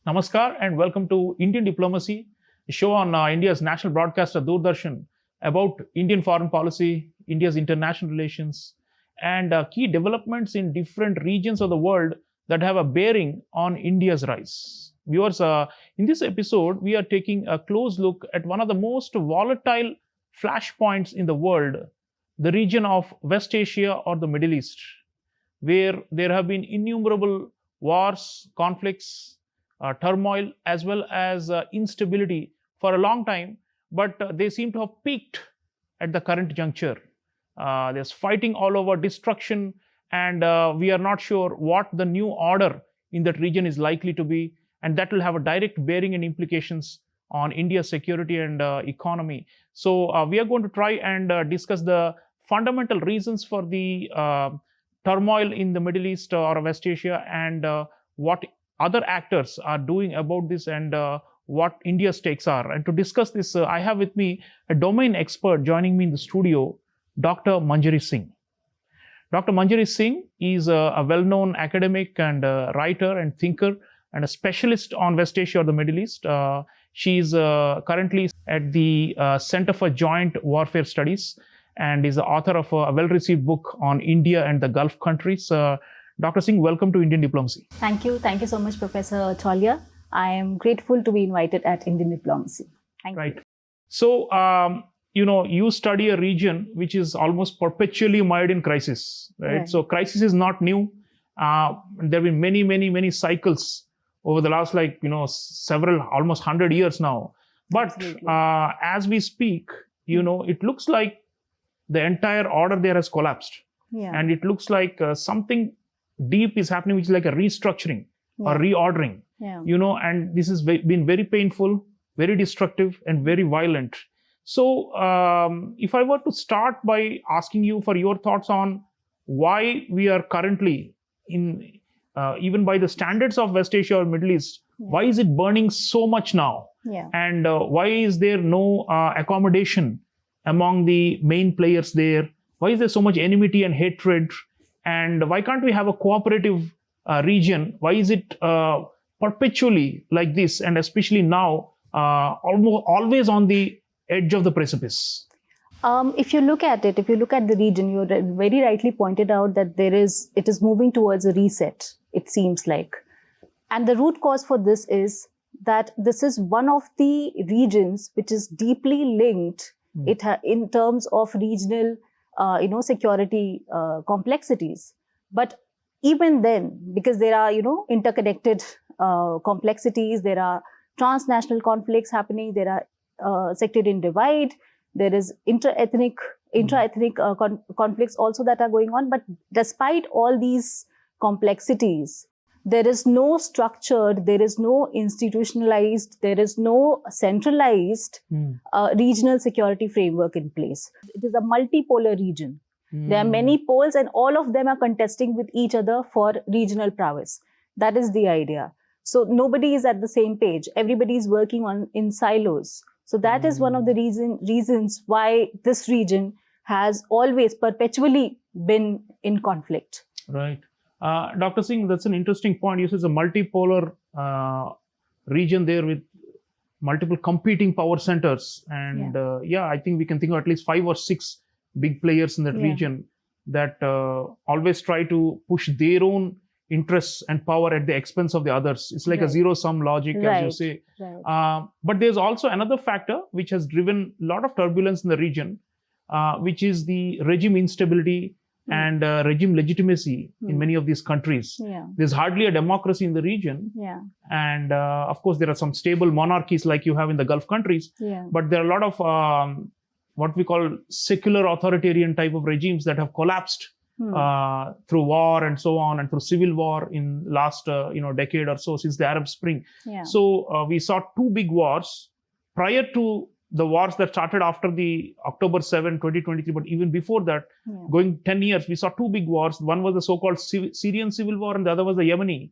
Namaskar and welcome to Indian Diplomacy, a show on India's national broadcaster Doordarshan about Indian foreign policy, India's international relations, and key developments in different regions of the world that have a bearing on India's rise. Viewers, in this episode, we are taking a close look at one of the most volatile flashpoints in the world, the region of West Asia or the Middle East, where there have been innumerable wars, conflicts, turmoil, as well as instability for a long time, but they seem to have peaked at the current juncture. There's fighting all over, destruction, and we are not sure what the new order in that region is likely to be, and that will have a direct bearing and implications on India's security and economy. So we are going to try and discuss the fundamental reasons for the turmoil in the Middle East or West Asia, and what other actors are doing about this, and what India's takes are. And to discuss this, I have with me a domain expert joining me in the studio, Dr. Manjari Singh. Dr. Manjari Singh is a well-known academic and writer and thinker and a specialist on West Asia or the Middle East. She is currently at the Center for Joint Warfare Studies and is the author of a well-received book on India and the Gulf countries. Dr. Singh, welcome to Indian Diplomacy. Thank you. Thank you so much, Professor Chaulia. I am grateful to be invited at Indian Diplomacy. Thank you. So, you study a region which is almost perpetually mired in crisis, right? So crisis is not new. There have been many cycles over the last, several, almost 100 years now. But as we speak, it looks like the entire order there has collapsed. And it looks like something deep is happening, which is like a restructuring or reordering, and this has been very painful, very destructive, and very violent. So if I were to start by asking you for your thoughts on why we are currently in, even by the standards of West Asia or Middle East, why is it burning so much now? And why is there no accommodation among the main players there? Why is there so much enmity and hatred? And why can't we have a cooperative region? Why is it perpetually like this, and especially now, almost always on the edge of the precipice? If you look at it, if you look at the region, you very rightly pointed out that it is moving towards a reset, it seems like. And the root cause for this is that this is one of the regions which is deeply linked in terms of regional security complexities. But even then, because there are, interconnected complexities, there are transnational conflicts happening, there are sectarian divide, there is intra-ethnic conflicts also that are going on. But despite all these complexities, there is no structured, there is no institutionalized, there is no centralized regional security framework in place. It is a multipolar region. There are many poles, and all of them are contesting with each other for regional prowess. That is the idea. So nobody is at the same page. Everybody is working in silos. So that is one of the reasons why this region has always perpetually been in conflict. Right. Dr. Singh, that's an interesting point. You said it's a multipolar region there with multiple competing power centers. And I think we can think of at least 5 or 6 big players in that region that always try to push their own interests and power at the expense of the others. It's like a zero-sum logic, as you say. But there's also another factor which has driven a lot of turbulence in the region, which is the regime instability and regime legitimacy in many of these countries. There's hardly a democracy in the region. And of course, there are some stable monarchies like you have in the Gulf countries. But there are a lot of what we call secular authoritarian type of regimes that have collapsed through war and so on, and through civil war in last decade or so, since the Arab Spring. So we saw 2 big wars prior to the wars that started after the October 7, 2023, but even before that, going 10 years, we saw 2 big wars. One was the so-called Syrian civil war, and the other was the Yemeni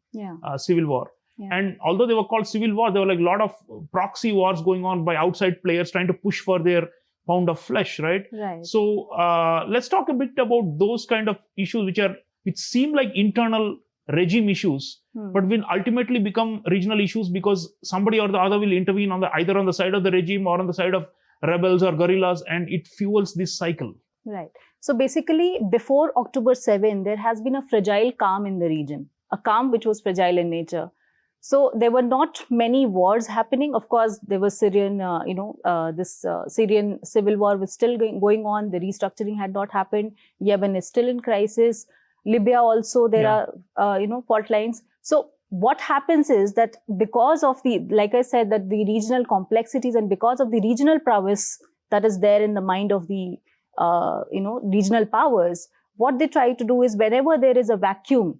civil war. And although they were called civil war, there were like a lot of proxy wars going on by outside players trying to push for their pound of flesh, right? So let's talk a bit about those kind of issues which seem like internal regime issues, but will ultimately become regional issues because somebody or the other will intervene on either on the side of the regime or on the side of rebels or guerrillas, and it fuels this cycle. Right. So basically, before October 7, there has been a fragile calm in the region, a calm which was fragile in nature. So there were not many wars happening. Of course, there was Syrian, Syrian civil war was still going on. The restructuring had not happened. Yemen is still in crisis. Libya also, there are, fault lines. So what happens is that because of the, like I said, that the regional complexities and because of the regional prowess that is there in the mind of the, regional powers, what they try to do is whenever there is a vacuum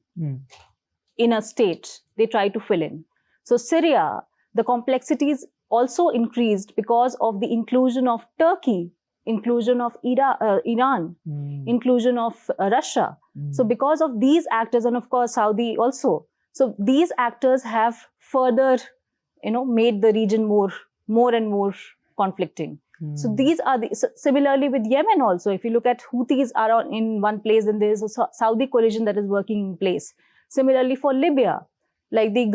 in a state, they try to fill in. So Syria, the complexities also increased because of the inclusion of Turkey, inclusion of Iran, inclusion of Russia. So because of these actors, and of course Saudi also, so these actors have further, made the region more and more conflicting. So these are similarly with Yemen also. If you look at Houthis are in one place, then there is a Saudi coalition that is working in place. Similarly for Libya, like the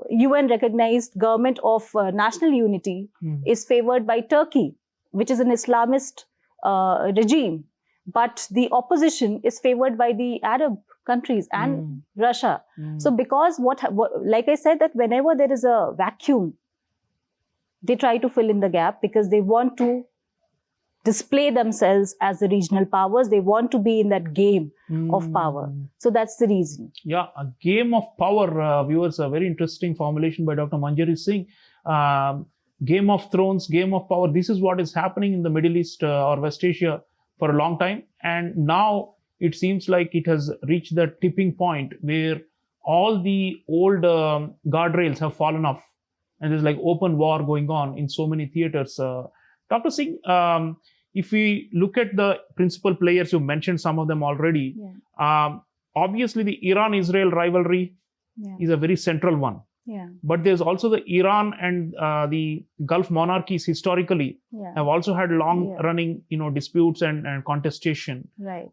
UN recognized government of national unity is favored by Turkey, which is an Islamist regime. But the opposition is favored by the Arab countries and Russia. So because like I said, that whenever there is a vacuum, they try to fill in the gap because they want to display themselves as the regional powers. They want to be in that game of power. So that's the reason. Yeah, a game of power, viewers, a very interesting formulation by Dr. Manjari Singh. Game of thrones, game of power. This is what is happening in the Middle East or West Asia for a long time. And now it seems like it has reached the tipping point where all the old guardrails have fallen off. And there's like open war going on in so many theaters. Dr. Singh, if we look at the principal players, you mentioned some of them already. Obviously, the Iran-Israel rivalry is a very central one. But there's also the Iran and the Gulf monarchies historically have also had long-running, disputes and contestation. Right.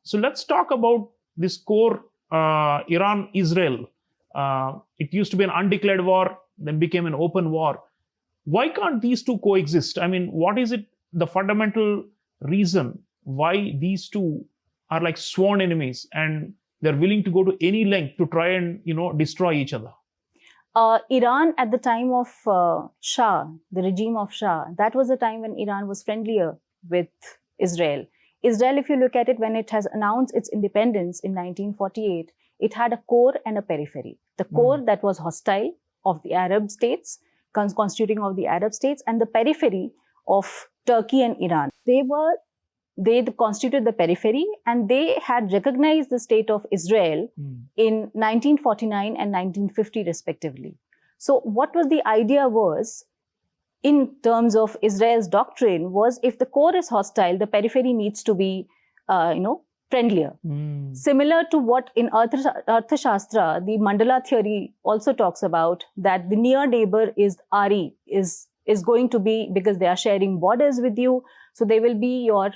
So let's talk about this core Iran-Israel. It used to be an undeclared war, then became an open war. Why can't these two coexist? I mean, what is it, the fundamental reason why these two are like sworn enemies and they're willing to go to any length to try and, destroy each other? Iran at the time of Shah, the regime of Shah, that was the time when Iran was friendlier with Israel. Israel, if you look at it, when it has announced its independence in 1948, it had a core and a periphery. The core that was hostile of the Arab states, constituting of the Arab states, and the periphery of Turkey and Iran. They constituted the periphery, and they had recognized the state of Israel in 1949 and 1950 respectively. So what was the idea was, in terms of Israel's doctrine, was if the core is hostile, the periphery needs to be, friendlier. Similar to what in Arthashastra, the mandala theory also talks about, that the near neighbor is Ari, is going to be, because they are sharing borders with you, so they will be your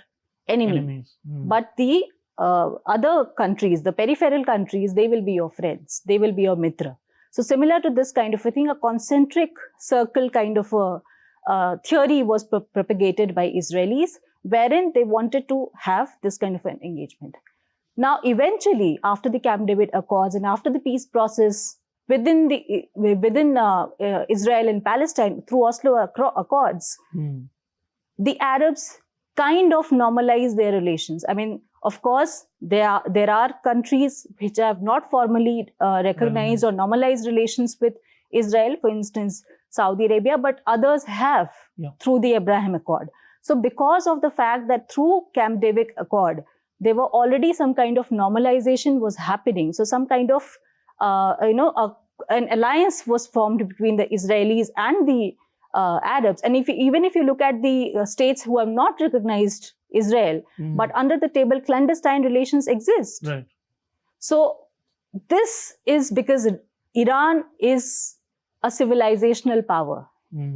enemy. But the other countries, the peripheral countries, they will be your friends, they will be your mitra. So similar to this kind of a thing, a concentric circle kind of a theory was propagated by Israelis, wherein they wanted to have this kind of an engagement. Now, eventually, after the Camp David Accords and after the peace process within Israel and Palestine through Oslo Accords, the Arabs kind of normalized their relations. I mean, of course, there are countries which have not formally recognized or normalized relations with Israel, for instance, Saudi Arabia, but others have through the Abraham Accord. So because of the fact that through Camp David Accord, there were already some kind of normalization was happening. So some kind of, an alliance was formed between the Israelis and the Arabs. And even if you look at the states who have not recognized Israel, but under the table clandestine relations exist. Right. So this is because Iran is a civilizational power.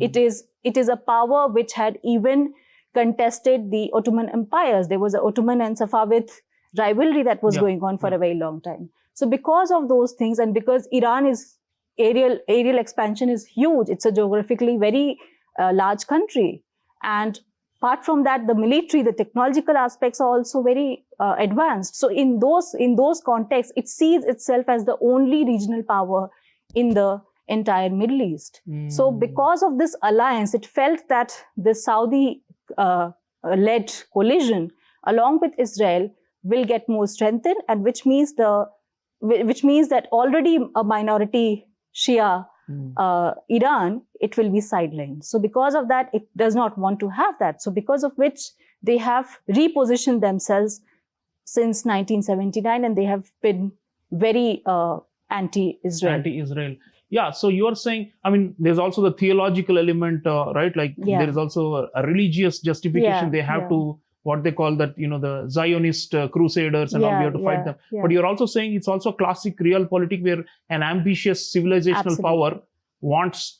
It is a power which had even contested the Ottoman empires. There was the Ottoman and Safavid rivalry that was going on for a very long time. So because of those things, and because Iran is aerial expansion is huge, it's a geographically very large country, and apart from that, the military, the technological aspects are also very advanced. So in those contexts, it sees itself as the only regional power in the entire Middle East. So because of this alliance, it felt that the Saudi led coalition along with Israel will get more strengthened, and which means that already a minority Shia Iran, it will be sidelined. So because of that, it does not want to have that. So because of which they have repositioned themselves since 1979, and they have been very anti-Israel. Anti-Israel. Yeah, so you're saying, I mean, there's also the theological element, right? Like there is also a religious justification. They have to, what they call that, the Zionist crusaders and all, we have to fight them. But you're also saying it's also classic realpolitik where an ambitious civilizational power wants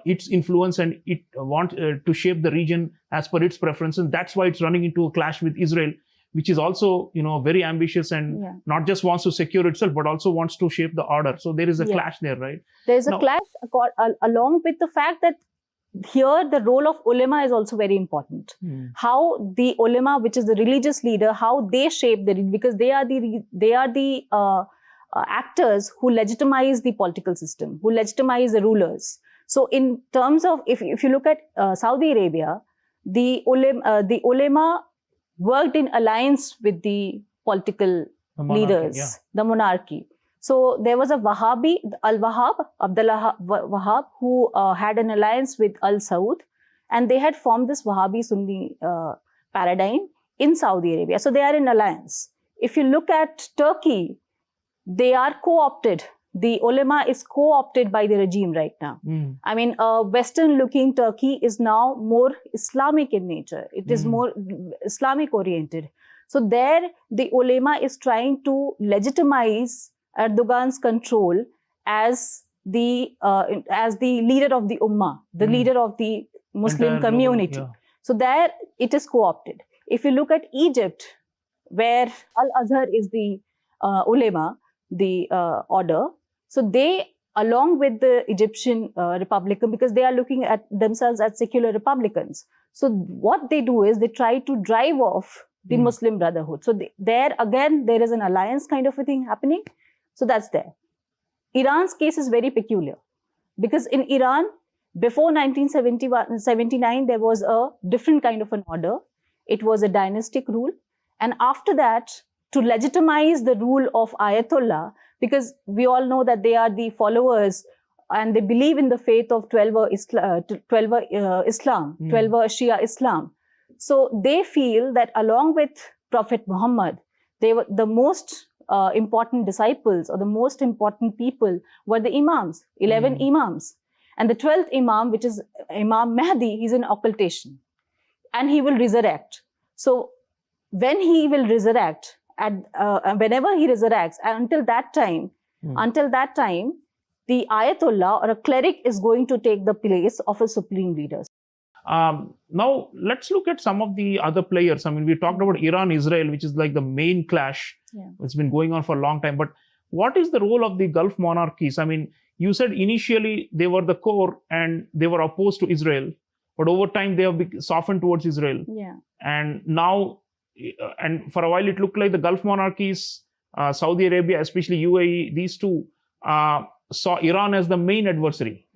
its influence, and it wants to shape the region as per its preferences. That's why it's running into a clash with Israel, which is also, very ambitious and not just wants to secure itself, but also wants to shape the order. So there is a clash there, right? There is a clash along with the fact that here the role of ulema is also very important. How the ulema, which is the religious leader, how they shape the region, because they are the actors who legitimize the political system, who legitimize the rulers. So in terms of, if you look at Saudi Arabia, the ulema worked in alliance with the political leaders, the monarchy. So there was a Wahhabi, Abdullah Wahhab, who had an alliance with Al Saud, and they had formed this Wahhabi Sunni paradigm in Saudi Arabia. So they are in alliance. If you look at Turkey, they are co-opted. The ulema is co-opted by the regime right now. I mean, Western-looking Turkey is now more Islamic in nature. It is more Islamic-oriented. So there, the ulema is trying to legitimize Erdogan's control as the leader of the ummah, the leader of the Muslim community. So there, it is co-opted. If you look at Egypt, where Al-Azhar is the ulema, the order, so they, along with the Egyptian Republican, because they are looking at themselves as secular Republicans. So what they do is they try to drive off the Muslim Brotherhood. So there again, there is an alliance kind of a thing happening. So that's there. Iran's case is very peculiar, because in Iran, before 1979, there was a different kind of an order. It was a dynastic rule. And after that, to legitimize the rule of Ayatollah, because we all know that they are the followers and they believe in the faith of 12 Shia Islam. So they feel that along with Prophet Muhammad, they were the most important disciples, or the most important people were the imams, 11 imams. And the 12th imam, which is Imam Mahdi, he's in occultation. And he will resurrect. So when he will resurrect, whenever he resurrects, until that time, the Ayatollah or a cleric is going to take the place of a supreme leader. Now, let's look at some of the other players. I mean, we talked about Iran-Israel, which is like the main clash. It's been going on for a long time. But what is the role of the Gulf monarchies? I mean, you said initially they were the core and they were opposed to Israel. But over time, they have softened towards Israel. And now, and for a while, it looked like the Gulf monarchies, Saudi Arabia, especially UAE, these two saw Iran as the main adversary.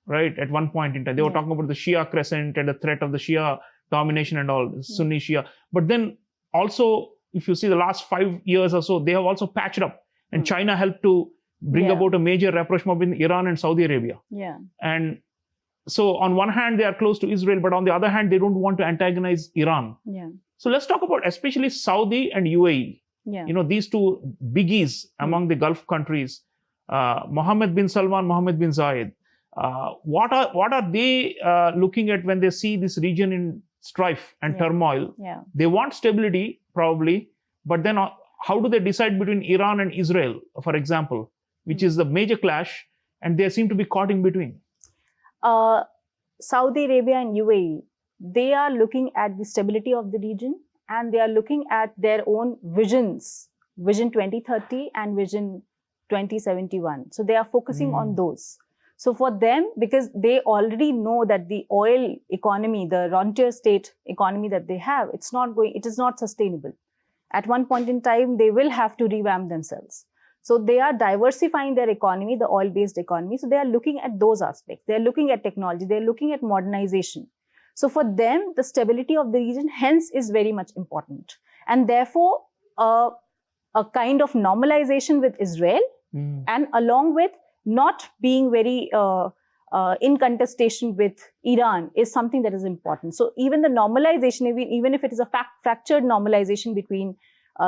Right, at one point in time. They were talking about the Shia crescent and the threat of the Shia domination and all, Sunni Shia. But then also, if you see the last 5 years or so, they have also patched up. And China helped to bring about a major rapprochement between Iran and Saudi Arabia. And so on one hand, they are close to Israel, but on the other hand, they don't want to antagonize Iran. So let's talk about especially Saudi and UAE. These two biggies among the Gulf countries, Mohammed bin Salman, Mohammed bin Zayed. What are they looking at when they see this region in strife and turmoil? They want stability, probably, but then how do they decide between Iran and Israel, for example, which is the major clash, and they seem to be caught in between? Saudi Arabia and UAE, they are looking at the stability of the region and they are looking at their own visions, Vision 2030 and Vision 2071. So they are focusing on those. So for them, because they already know that the oil economy, the rentier state economy that they have, it is not sustainable. At one point in time, they will have to revamp themselves. So they are diversifying their economy, the oil-based economy. So they are looking at those aspects. They are looking at technology. They are looking at modernization. So for them, the stability of the region hence is very much important. And therefore, a kind of normalization with Israel, and along with not being very in contestation with Iran is something that is important. So even the normalization, even if it is a fractured normalization between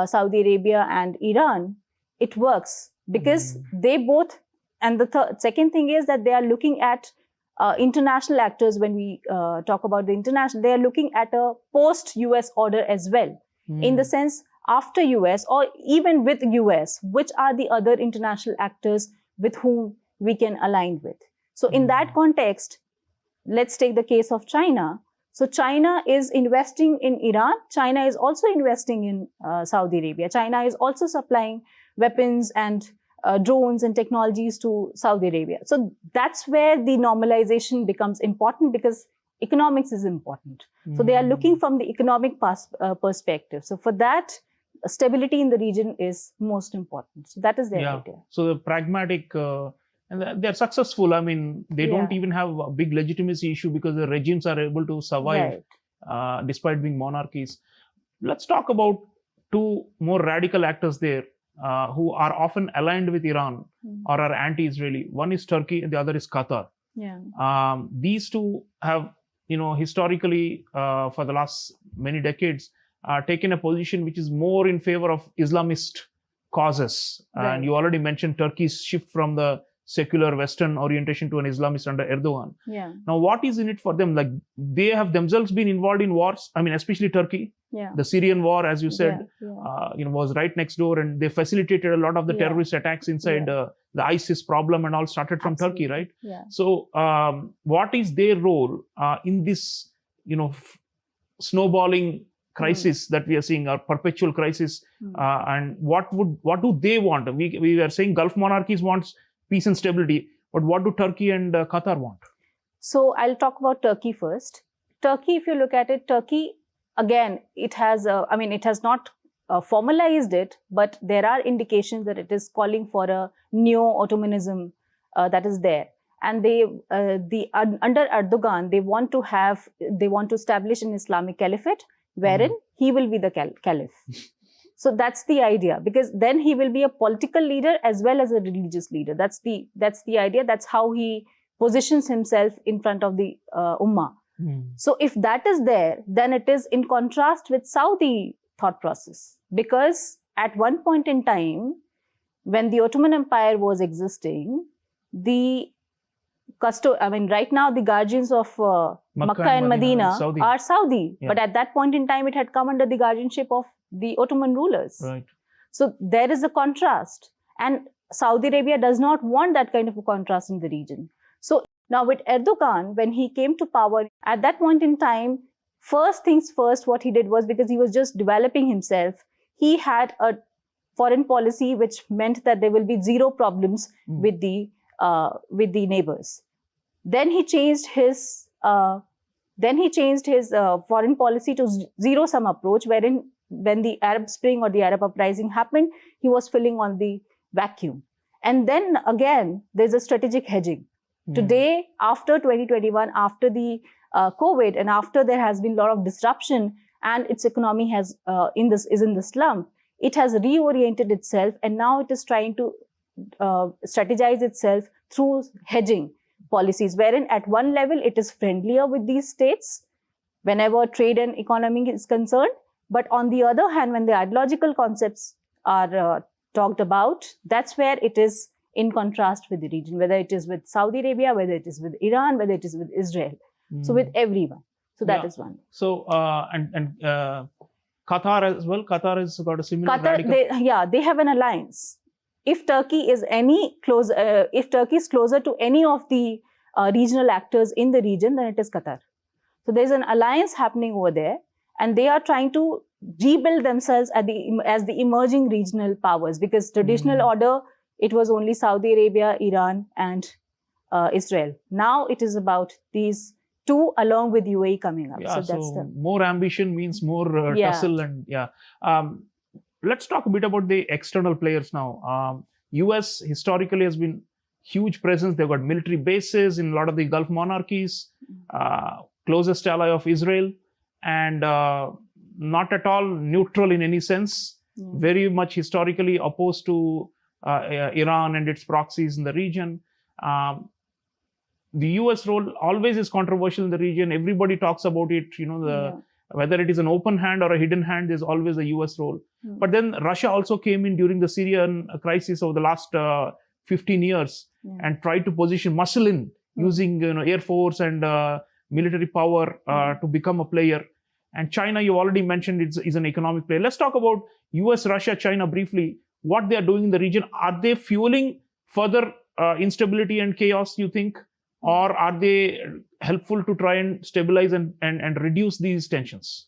Saudi Arabia and Iran, it works because they both, and the second thing is that they are looking at international actors. When we talk about the international, they are looking at a post-US order as well, in the sense after US or even with US, which are the other international actors with whom we can align with. So in that context, let's take the case of China. So China is investing in Iran. China is also investing in Saudi Arabia. China is also supplying weapons and drones and technologies to Saudi Arabia. So that's where the normalization becomes important, because economics is important. So they are looking from the economic perspective. So for that, stability in the region is most important. So that is their idea. So the pragmatic, and they're successful. I mean, they don't even have a big legitimacy issue because the regimes are able to survive despite being monarchies. Let's talk about two more radical actors there who are often aligned with Iran or are anti-Israeli. One is Turkey and the other is Qatar. These two have, historically for the last many decades, taken a position which is more in favor of Islamist causes. And you already mentioned Turkey's shift from the secular Western orientation to an Islamist under Erdogan. Now, what is in it for them? Like, they have themselves been involved in wars. I mean, especially Turkey. The Syrian war, as you said, was right next door, and they facilitated a lot of the terrorist attacks inside the ISIS problem, and all started from Turkey, right? So, what is their role in this, snowballing crisis that we are seeing, or perpetual crisis, and what do they want? We are saying Gulf monarchies wants peace and stability, but what do Turkey and Qatar want? So I'll talk about Turkey first. Turkey, if you look at it, Turkey, again, it has, it has not formalized it, but there are indications that it is calling for a neo-Ottomanism that is there. And under Erdogan, they want to establish an Islamic caliphate, wherein he will be the caliph. So that's the idea, because then he will be a political leader as well as a religious leader. That's the idea. That's how he positions himself in front of the Ummah. So if that is there, then it is in contrast with Saudi thought process, because at one point in time, when the Ottoman Empire was existing, right now the guardians of Makkah and Medina are Saudi. But at that point in time, it had come under the guardianship of the Ottoman rulers. So there is a contrast. And Saudi Arabia does not want that kind of a contrast in the region. So now with Erdogan, when he came to power, at that point in time, first things first, what he did was, because he was just developing himself, he had a foreign policy which meant that there will be zero problems with the neighbors. Then he changed his foreign policy to zero-sum approach, wherein when the Arab Spring or the Arab Uprising happened, he was filling on the vacuum. And then again, there's a strategic hedging. Today, after 2021, after the COVID, and after there has been a lot of disruption, and its economy is in the slump, it has reoriented itself, and now it is trying to strategize itself through hedging policies, wherein at one level it is friendlier with these states whenever trade and economy is concerned. But on the other hand, when the ideological concepts are talked about, that's where it is in contrast with the region, whether it is with Saudi Arabia, whether it is with Iran, whether it is with Israel. So with everyone. So that is one. So, Qatar as well. Qatar has got a similar. They have an alliance. If Turkey is closer to any of the regional actors in the region, then it is Qatar. So there's an alliance happening over there, and they are trying to rebuild themselves as the emerging regional powers, because traditional order, it was only Saudi Arabia, Iran, and Israel. Now it is about these two along with UAE coming up. Yeah, so that's so more ambition means more tussle, and let's talk a bit about the external players now. US historically has been huge presence. They've got military bases in a lot of the Gulf monarchies, closest ally of Israel, and not at all neutral in any sense. Very much historically opposed to Iran and its proxies in the region. The US role always is controversial in the region. Everybody talks about it. Whether it is an open hand or a hidden hand, there's always a US role. But then Russia also came in during the Syrian crisis over the last 15 years and tried to position muscle in using air force and military power to become a player. And China, you already mentioned, is an economic player. Let's talk about US, Russia, China briefly. What they are doing in the region. Are they fueling further instability and chaos, you think? Or are they helpful to try and stabilize and reduce these tensions?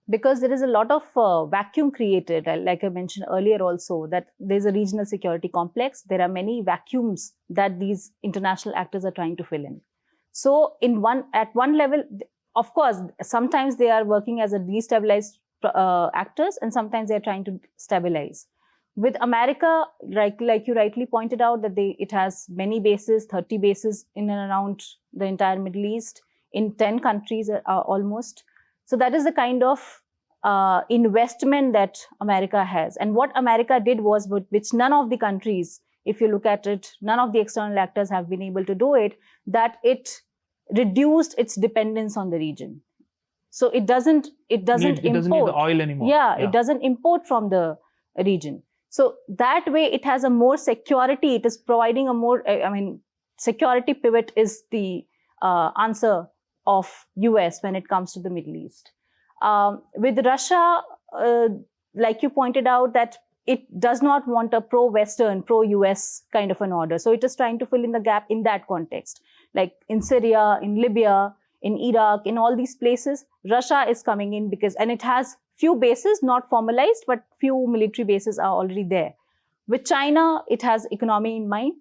Because there is a lot of vacuum created, like I mentioned earlier also, that there's a regional security complex. There are many vacuums that these international actors are trying to fill in. So at one level, of course, sometimes they are working as a destabilized actors, and sometimes they are trying to stabilize. With America, like you rightly pointed out, that it has many bases, 30 bases in and around the entire Middle East, in 10 countries almost. So that is the kind of investment that America has. And what America did was, which none of the countries, if you look at it, none of the external actors have been able to do it, that it reduced its dependence on the region. So it doesn't import. It doesn't need the oil anymore. Yeah, it doesn't import from the region. So that way it has a more security. It is providing a more, security pivot is the answer of US when it comes to the Middle East. With Russia, like you pointed out, that it does not want a pro-Western, pro-US kind of an order. So it is trying to fill in the gap in that context. Like in Syria, in Libya, in Iraq, in all these places, Russia is coming in and it has few bases, not formalized, but few military bases are already there. With China, it has economy in mind.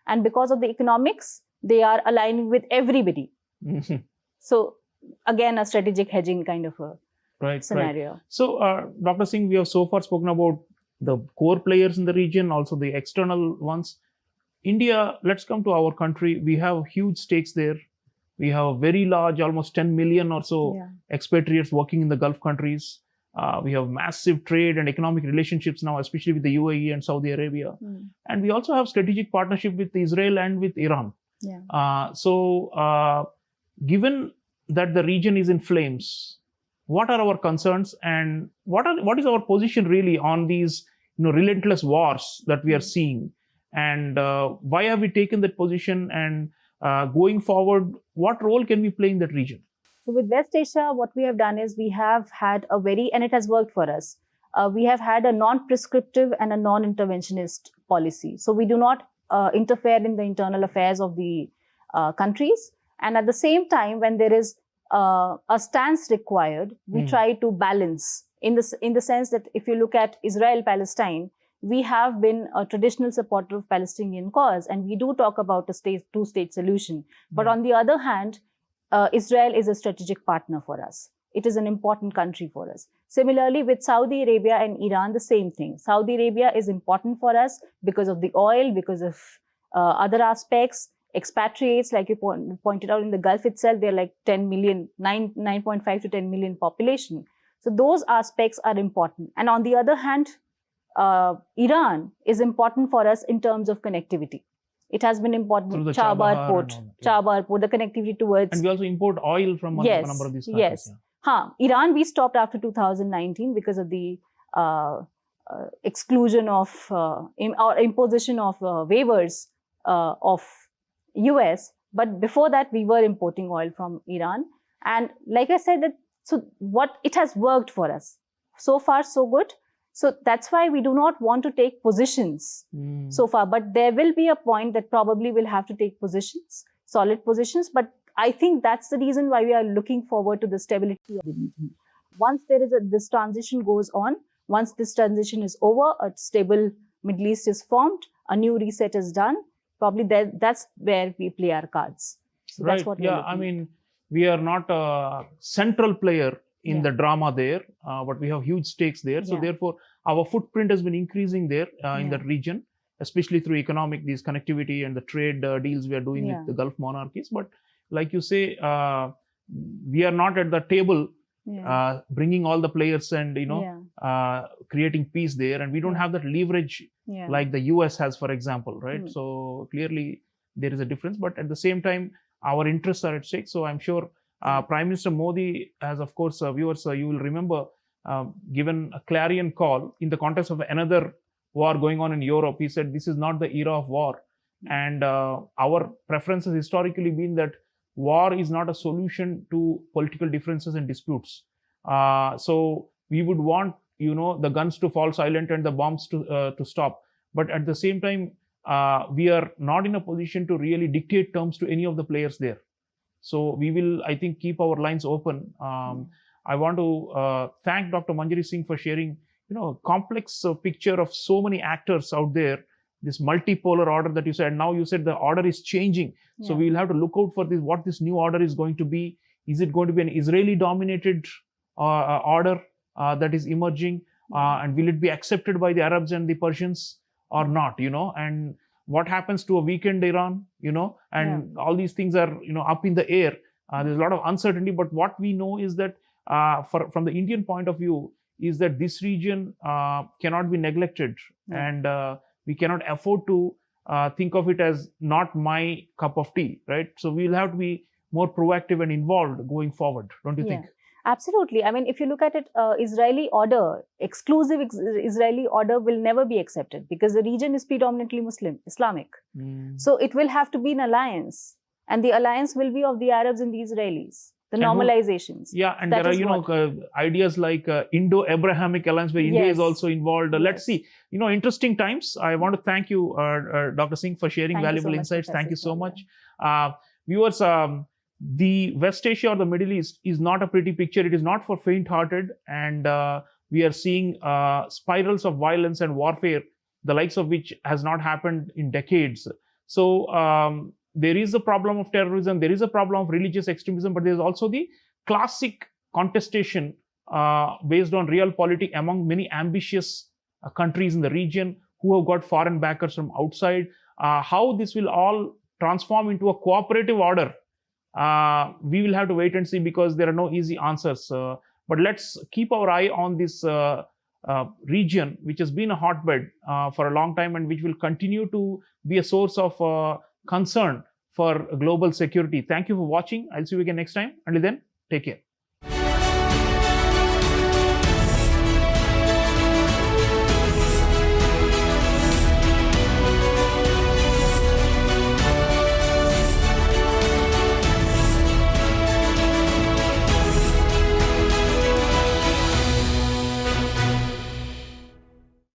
And because of the economics, they are aligning with everybody. So again, a strategic hedging kind of a scenario. Right. So, Dr. Singh, we have so far spoken about the core players in the region, also the external ones. India, let's come to our country. We have huge stakes there. We have a very large, almost 10 million or so expatriates working in the Gulf countries. We have massive trade and economic relationships now, especially with the UAE and Saudi Arabia. And we also have strategic partnership with Israel and with Iran. So, given that the region is in flames, what are our concerns, and what is our position really on these relentless wars that we are seeing, and why have we taken that position, and going forward, what role can we play in that region? So with West Asia, what we have done is we have had and it has worked for us. We have had a non-prescriptive and a non-interventionist policy. So we do not interfere in the internal affairs of the countries. And at the same time, when there is a stance required, we try to balance in the sense that if you look at Israel-Palestine, we have been a traditional supporter of Palestinian cause, and we do talk about a two-state solution. But on the other hand, Israel is a strategic partner for us. It is an important country for us. Similarly, with Saudi Arabia and Iran, the same thing. Saudi Arabia is important for us because of the oil, because of other aspects. Expatriates, like you pointed out, in the Gulf itself, they're like 10 million, 9.5 to 10 million population. So those aspects are important. And on the other hand, Iran is important for us in terms of connectivity. It has been important. Chabahar port, the connectivity towards. And we also import oil from a number of these countries. Iran, we stopped after 2019 because of the exclusion of or imposition of waivers of US. But before that, we were importing oil from Iran. And like I said, it has worked for us. So far, so good. So that's why we do not want to take positions so far. But there will be a point that probably we'll have to take positions, solid positions. But I think that's the reason why we are looking forward to the stability of the region. once this transition goes on, once this transition is over, a stable Middle East is formed, a new reset is done, probably that's where we play our cards. So right. That's what yeah, I mean, we are not a central player in the drama there, but we have huge stakes there. So therefore, our footprint has been increasing there in that region, especially through these connectivity and the trade deals we are doing with the Gulf monarchies. But like you say, we are not at the table bringing all the players and creating peace there, and we don't have that leverage like the US has, for example, right? So clearly there is a difference, but at the same time our interests are at stake. So I'm sure Prime Minister Modi has, of course, viewers, you will remember, given a clarion call in the context of another war going on in Europe. He said this is not the era of war, and our preference has historically been that war is not a solution to political differences and disputes. So we would want, the guns to fall silent and the bombs to stop. But at the same time, we are not in a position to really dictate terms to any of the players there. So we will, I think, keep our lines open. I want to thank Dr. Manjari Singh for sharing, a complex picture of so many actors out there. This multipolar order that you said. Now you said the order is changing. So we will have to look out for this. What this new order is going to be? Is it going to be an Israeli-dominated order that is emerging, and will it be accepted by the Arabs and the Persians or not? And what happens to a weakened Iran? And all these things are up in the air. There's a lot of uncertainty. But what we know is that from the Indian point of view, is that this region cannot be neglected, and we cannot afford to think of it as not my cup of tea, right? So we'll have to be more proactive and involved going forward, don't you think? Absolutely. I mean, if you look at it, Israeli order, exclusive Israeli order will never be accepted because the region is predominantly Islamic. So it will have to be an alliance, and the alliance will be of the Arabs and the Israelis. The normalizations. And there are, ideas like Indo-Abrahamic alliance where India is also involved. Let's see. Interesting times. I want to thank you, Dr. Singh, for sharing valuable insights. Thank you so much. Viewers, the West Asia or the Middle East is not a pretty picture. It is not for faint-hearted. And we are seeing spirals of violence and warfare, the likes of which has not happened in decades. So, there is a problem of terrorism, there is a problem of religious extremism, but there is also the classic contestation based on realpolitik among many ambitious countries in the region who have got foreign backers from outside. How this will all transform into a cooperative order, we will have to wait and see, because there are no easy answers. But let's keep our eye on this region, which has been a hotbed for a long time and which will continue to be a source of concern for global security. Thank you for watching. I'll see you again next time. Until then, take care.